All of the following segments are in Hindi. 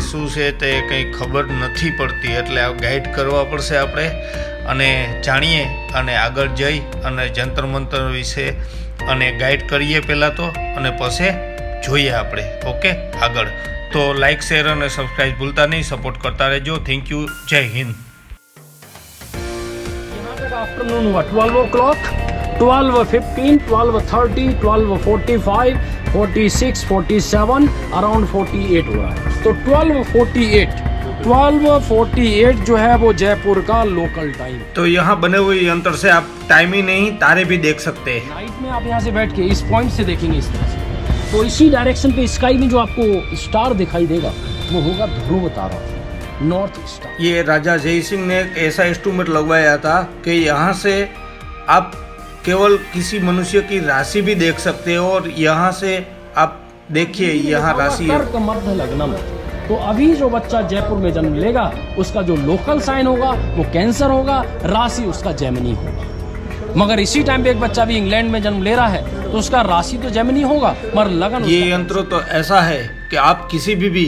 શું છે તે કંઈ ખબર નથી પડતી, એટલે આ ગાઈડ કરવા પડશે આપણે અને જાણીએ અને આગળ જઈ અને જંતર મંતર વિશે અને ગાઈડ કરીએ પહેલાં તો, અને પછી જોઈએ આપણે ઓકે આગળ. તો લાઇક શેર અને સબસ્ક્રાઈબ ભૂલતા નહીં, સપોર્ટ करता રહેજો. थैंक यू, जय हिंद. आफ्टरनून हुआ 12 o'clock, 12:15, 12:30, 12:45, 46, 47, अराउंड 48 हो रहा है. तो 12:48 जो है वो जयपुर का लोकल टाइम. तो यहाँ बने हुए यंत्र से आप टाइम ही नहीं तारे भी देख सकते हैं. नाइट में आप यहाँ से बैठ के इस पॉइंट से देखेंगे इस तरह से, तो इसी डायरेक्शन पे स्काई में जो आपको स्टार दिखाई देगा वो होगा ध्रुव तारा, नॉर्थ स्टार. ये राजा जय सिंह ने एक ऐसा इंस्ट्रूमेंट लगवाया था कि यहाँ से आप केवल किसी मनुष्य की राशि भी देख सकते हो, और यहाँ से आप देखिए यहाँ राशि है. मध्य लग्नम. तो अभी जो बच्चा जयपुर में जन्म लेगा उसका जो लोकल साइन होगा वो कैंसर होगा, राशि उसका जेमिनी होगा. मगर इसी टाइम पे एक बच्चा भी इंग्लैंड में जन्म ले रहा है तो उसका राशि तो जेमिनी होगा, मगर लगन. ये यंत्र तो ऐसा है कि आप किसी भी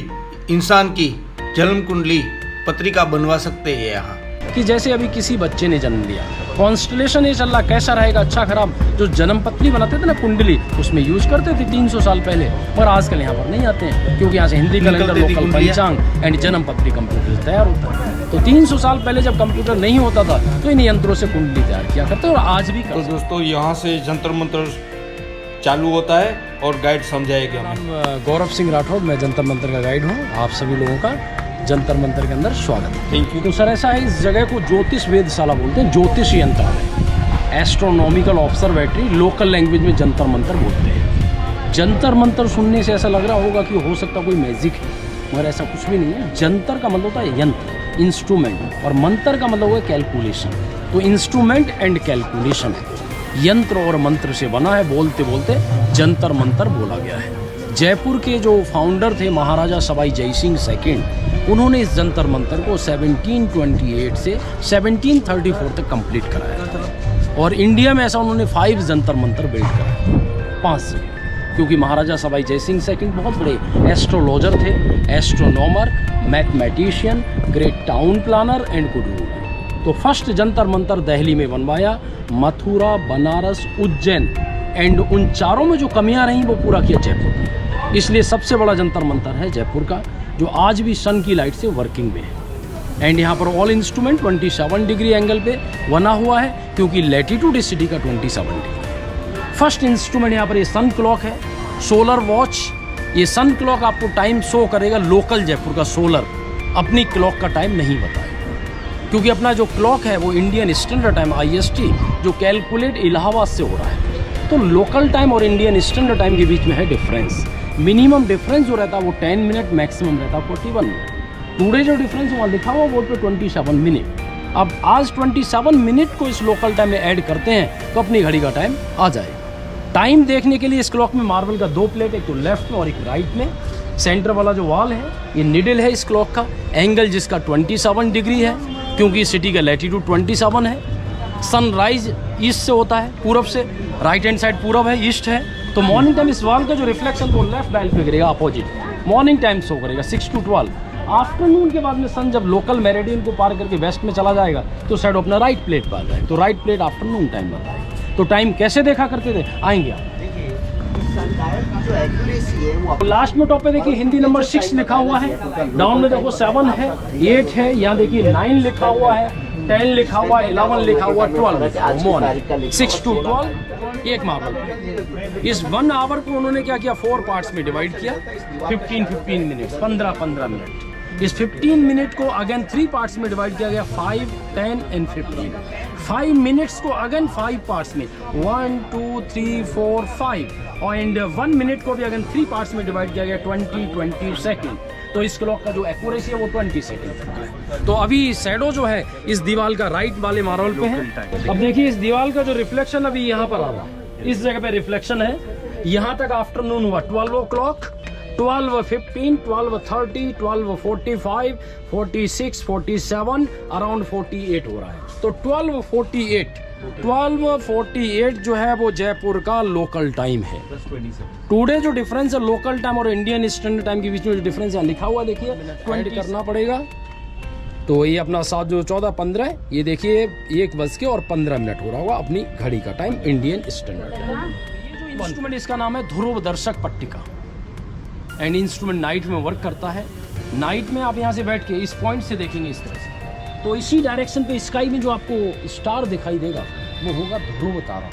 इंसान की जन्म कुंडली पत्रिका बनवा सकते हैं यहाँ. कि जैसे अभी किसी बच्चे ने जन्म लिया, कॉन्स्टलेशन ये चल रहा, कैसा रहेगा अच्छा खराब, जो जन्म पत्री बनाते थे ना कुंडली, उसमें यूज करते थे 300 साल पहले, पर आजकल यहाँ पर नहीं आते हैं क्योंकि यहाँ से हिंदी कैलेंडर, लोकल पंचांग एंड जन्म पत्री कंप्यूटर तैयार होता है. तो 300 साल पहले जब कंप्यूटर नहीं होता था तो इन यंत्रों से कुंडली तैयार किया करते और आज भी. तो दोस्तों यहाँ से जंतर मंतर चालू होता है और गाइड समझाएगा. गौरव सिंह राठौड़, मैं जंतर मंतर का गाइड हूँ. आप सभी लोगों का जंतर मंतर के अंदर स्वागत है. Thank you. तो सर ऐसा है, इस जगह को ज्योतिष वेधशाला बोलते हैं, ज्योतिष Yantralay, astronomical observatory, local language में जंतर मंतर बोलते हैं. जंतर मंतर सुनने से ऐसा लग रहा होगा कि हो सकता कोई मैजिक है, मगर ऐसा कुछ भी नहीं है. जंतर का मतलब होता है यंत्र, इंस्ट्रूमेंट, और मंत्र का मतलब है कैलकुलेशन. तो इंस्ट्रूमेंट एंड कैलकुलेशन है, यंत्र और मंत्र से बना है. बोलते बोलते जंतर मंतर बोला गया है. जयपुर के जो फाउंडर थे महाराजा सवाई जयसिंह सेकंड, उन्होंने इस जंतर मंतर को 1728 से 1734 तक कंप्लीट कराया था. और इंडिया में ऐसा उन्होंने 5 जंतर मंतर बिल्ड कराया, 5 से, क्योंकि महाराजा सवाई जयसिंह सेकंड बहुत बड़े एस्ट्रोलॉजर थे, astronomer, mathematician, great town planner and good ruler. तो फर्स्ट जंतर मंतर दिल्ली में बनवाया, मथुरा, बनारस, उज्जैन एंड उन चारों में जो कमियां रहीं वो पूरा किया जयपुर. इसलिए सबसे बड़ा जंतर मंतर है जयपुर का, जो आज भी सन की लाइट से वर्किंग में है. एंड यहाँ पर ऑल इंस्ट्रूमेंट 27 डिग्री एंगल पे बना हुआ है, क्योंकि लैटिट्यूड इस सिटी का 27 डिग्री. फर्स्ट इंस्ट्रूमेंट यहाँ पर ये सन क्लॉक है, सोलर वॉच. ये सन क्लॉक आपको टाइम शो करेगा, लोकल जयपुर का सोलर अपनी क्लॉक का टाइम नहीं बताएगा, क्योंकि अपना जो क्लॉक है वो इंडियन स्टैंडर्ड टाइम IST जो कैलकुलेट इलाहाबाद से हो रहा है. तो लोकल टाइम और इंडियन स्टैंडर्ड टाइम के बीच में है डिफरेंस. मिनिमम डिफरेंस जो रहता है वो 10 मिनट, मैक्सिमम रहता है 41 मिनट. टुडे जो डिफरेंस वहाँ लिखा हुआ बोर्ड पे 27 मिनट. अब आज 27 मिनट को इस लोकल टाइम में ऐड करते हैं तो अपनी घड़ी का टाइम आ जाएगा. टाइम देखने के लिए इस क्लॉक में मार्बल का 2 प्लेट, एक तो लेफ्ट में और एक राइट में. सेंटर वाला जो वॉल है ये निडल है इस क्लॉक का, एंगल जिसका 27 डिग्री है, क्योंकि सिटी का लैटिट्यूड 27 है. सनराइज ईस्ट से होता है, पूरब से. राइट हैंड साइड पूरब है, ईस्ट है. तो मॉर्निंग टाइम इस वॉल का जो रिफ्लेक्शन वो लेफ्ट डायल पे गिरेगा, अपोजिट. मॉर्निंग टाइम शो करेगा 6 to 12. आफ्टरनून के बाद में सन जब लोकल मेरिडियन को पार करके वेस्ट में चला जाएगा तो साइड अपना राइट प्लेट पर आ जाएगा. तो राइट प्लेट आफ्टरनून टाइम बताएगा. तो टाइम कैसे देखा करते थे, आएंगे आप. लास्ट में टॉप पे देखिए हिंदी नंबर 6 लिखा हुआ है, डाउन में देखो 7 है, 8 है, यहाँ देखिए 9 लिखा हुआ है, 10 लिखा हुआ, 11 लिखा हुआ, 12 मॉर्निंग 6 to 12 एक मार्बल. इस 1 आवर को उन्होंने क्या किया, 4 पार्ट्स में डिवाइड किया, 15 मिनट, 15 मिनट. इस 15 मिनट को अगेन 3 पार्ट्स में डिवाइड किया गया, 5, 10 एंड 15. 5 मिनट्स को अगेन 5 पार्ट्स में, 1, 2, 3, 4, 5. एंड 1 मिनट को भी अगेन 3 पार्ट्स में डिवाइड किया गया, 20 सेकेंड. तो इस क्लॉक का जो एक्यूरेसी है वो 20 सेकेंड तक है. तो अभी शैडो जो है इस दीवार का राइट वाले मार्बल पे है. अब देखिए इस दीवार का जो रिफ्लेक्शन अभी यहाँ पर आ रहा है, इस जगह पे रिफ्लेक्शन है. यहाँ तक आफ्टरनून हुआ 12 o'clock, 12:15, 12:30, 12:45, 46, 47, अराउंड 48 हो रहा है. तो 12:48 12:48 जो है वो जयपुर का लोकल टाइम है। टुडे जो डिफरेंस है लोकल टाइम और इंडियन स्टैंडर्ड टाइम के बीच में जो डिफरेंस है लिखा हुआ देखिए, ऐड करना पड़ेगा। तो ये अपना 7 जो 14:15, ये देखिए 1:15 हो रहा होगा अपनी घड़ी का टाइम इंडियन स्टैंडर्ड टाइम। ये जो इंस्ट्रूमेंट इसका नाम है ध्रुव दर्शक पट्टिका एंड इंस्ट्रूमेंट नाइट में वर्क करता है। नाइट में आप यहाँ से बैठ के इस पॉइंट से देखेंगे इस तरह से, तो इसी डायरेक्शन पे स्काई में जो आपको स्टार दिखाई देगा वो होगा ध्रुव तारा,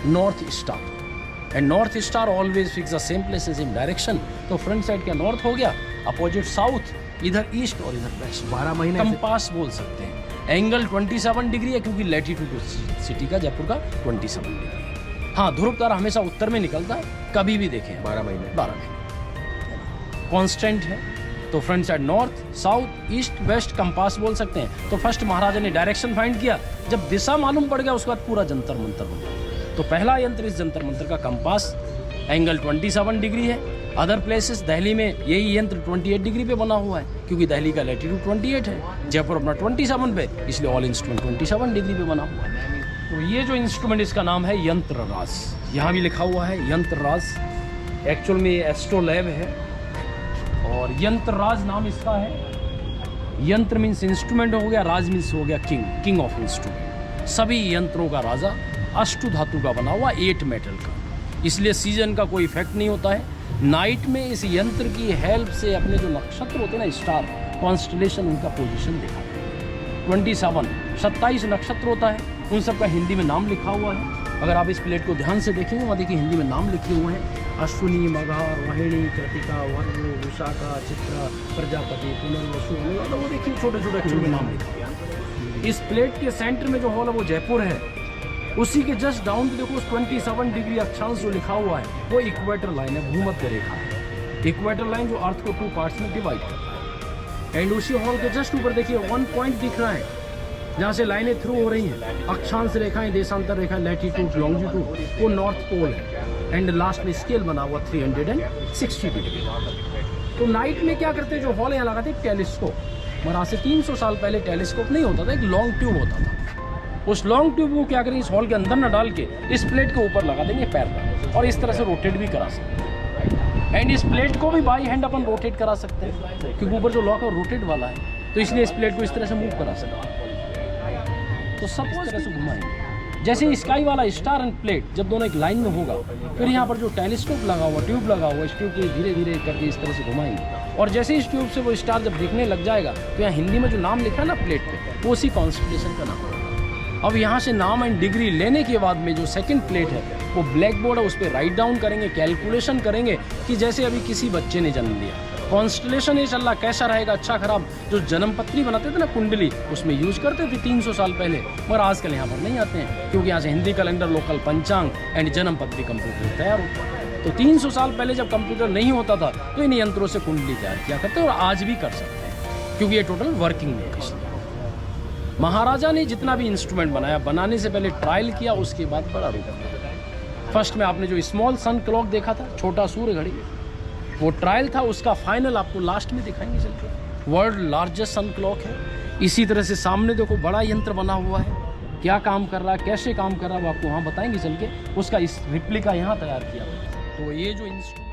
north star. And north star always fix the same place same direction. तो फ्रंट साइड का नॉर्थ हो गया, अपोजिट साउथ, इधर ईस्ट और इधर वेस्ट। 12 महीने कंपास बोल सकते हैं। एंगल 27 डिग्री है क्योंकि लैटिट्यूड सिटी का जयपुर का 27 डिग्री है। हाँ, ध्रुव तारा हमेशा उत्तर में निकलता है, कभी भी देखें 12 महीने 12 महीने कांस्टेंट है। तो front side north south east west compass बोल सकते हैं। तो फर्स्ट महाराजा ने डायरेक्शन फाइंड किया, जब दिशा मालूम पड़ गया उसके बाद पूरा जंतर मंतर हो गया। तो पहला यंत्र इस जंतर मंतर का कंपास, एंगल 27 डिग्री है। अदर प्लेसेस दिल्ली में यही यंत्र 28 डिग्री पे बना हुआ है क्योंकि दिल्ली का लैटिट्यूड 28 है, जयपुर अपना 27 पे, इसलिए ऑल इंस्ट्रूमेंट 27 डिग्री पे बना हुआ है। तो ये जो इंस्ट्रूमेंट इसका नाम है यंत्र राज, यहाँ भी लिखा हुआ है यंत्र राज। एक्चुअल में ये एस्ट्रोलैब है और यंत्र राज नाम इसका है। यंत्र मीन्स इंस्ट्रूमेंट हो गया, राज मीन्स हो गया किंग, किंग ऑफ इंस्ट्रूमेंट। सभी यंत्रों का राजा अष्ट धातु का बना हुआ 8 मेटल का, इसलिए सीजन का कोई इफेक्ट नहीं होता है। नाइट में इस यंत्र की हेल्प से अपने जो नक्षत्र होते हैं ना, स्टार कॉन्स्टलेशन, उनका पोजीशन दिखाते हैं। 27 नक्षत्र होता है, उन सब का हिंदी में नाम लिखा हुआ है। अगर आप इस प्लेट को ध्यान से देखेंगे वहाँ देखिए हिंदी में नाम लिखे हुए हैं, अश्विनी, मघा, वाहिनी, कृतिका, वरुण, विशाखा, चित्रा, प्रजापति, पुनर्वसु, तो वो देखिए छोटे छोटे अक्षर में नाम लिखा हुआ है। इस प्लेट के सेंटर में जो हॉल है वो जयपुर है, उसी के जस्ट डाउन पे देखो 27 डिग्री अक्षांश जो लिखा हुआ है वो इक्वेटर लाइन है, भूमध्य रेखा है। इक्वेटर लाइन जो अर्थ को 2 पार्ट्स में डिवाइड करता है। एंड उसी हॉल के जस्ट ऊपर देखिए 1 पॉइंट दिख रहा है जहाँ से लाइनें थ्रू हो रही हैं, अक्षांश रेखाएं, देशांतर रेखाएं, लैटिट्यूड लॉन्जिट्यूड, वो नॉर्थ पोल है। एंड लास्ट में स्केल बना हुआ 360 डिग्री। तो नाइट में क्या करते हैं, जो हॉल यहाँ लगाते हैं टेलीस्कोप। मगर आज से 300 साल पहले टेलीस्कोप नहीं होता था, एक लॉन्ग ट्यूब होता था। उस लॉन्ग ट्यूब को क्या करेंगे, इस हॉल के अंदर न डाल के इस प्लेट के ऊपर लगा देंगे पैर पर, और इस तरह से रोटेट भी करा सकते हैं। एंड इस प्लेट को भी बाई हैंड अपन रोटेट करा सकते हैं क्योंकि ऊपर जो लॉक है रोटेट वाला है, तो इसलिए इस प्लेट को इस तरह से मूव करा सकते हैं। तो सब इस तरह से घुमाएंगे, जैसे स्काई वाला स्टार एंड प्लेट जब दोनों एक लाइन में होगा, फिर यहाँ पर जो टेलीस्कोप लगा हुआ, ट्यूब लगा हुआ, इस ट्यूब को धीरे धीरे करके इस तरह से घुमाएंगे, और जैसे इस ट्यूब से वो स्टार जब दिखने लग जाएगा तो यहाँ हिंदी में जो नाम लिखा है ना प्लेट पे, वो उसी कॉन्स्टलेशन का नाम होगा। अब यहाँ से नाम एंड डिग्री लेने के बाद में जो सेकंड प्लेट है वो ब्लैक बोर्ड है, उस पर राइट डाउन करेंगे, कैलकुलेशन करेंगे कि जैसे अभी किसी बच्चे ने जन्म लिया, कॉन्स्टलेशन ये चल रहा कैसा रहेगा, अच्छा खराब, जो जन्म पत्री बनाते थे ना कुंडली, उसमें यूज करते थे 300 साल पहले, मगर आजकल यहाँ पर नहीं आते हैं क्योंकि यहाँ से हिंदी कैलेंडर, लोकल पंचांग एंड जन्म पत्री कंप्यूटर तैयार होता है। तो 300 साल पहले जब कंप्यूटर नहीं होता था तो इन यंत्रों से कुंडली तैयार किया करते और आज भी कर सकते हैं क्योंकि ये टोटल वर्किंग में है। इसलिए महाराजा ने जितना भी इंस्ट्रूमेंट बनाया, बनाने से पहले ट्रायल किया, उसके बाद बड़ा रूप दिया। फर्स्ट में आपने जो स्मॉल सन क्लॉक देखा था, छोटा सूर्य घड़ी, वो ट्रायल था, उसका फाइनल आपको लास्ट में दिखाएंगे चलकर। वर्ल्ड लार्जेस्ट सन क्लॉक है। इसी तरह से सामने देखो बड़ा यंत्र बना हुआ है, क्या काम कर रहा है, कैसे काम कर रहा है, वो आपको वहाँ बताएंगे चल के। उसका इस रिप्लिका यहाँ तैयार किया। तो ये जो इंस्ट्रूमेंट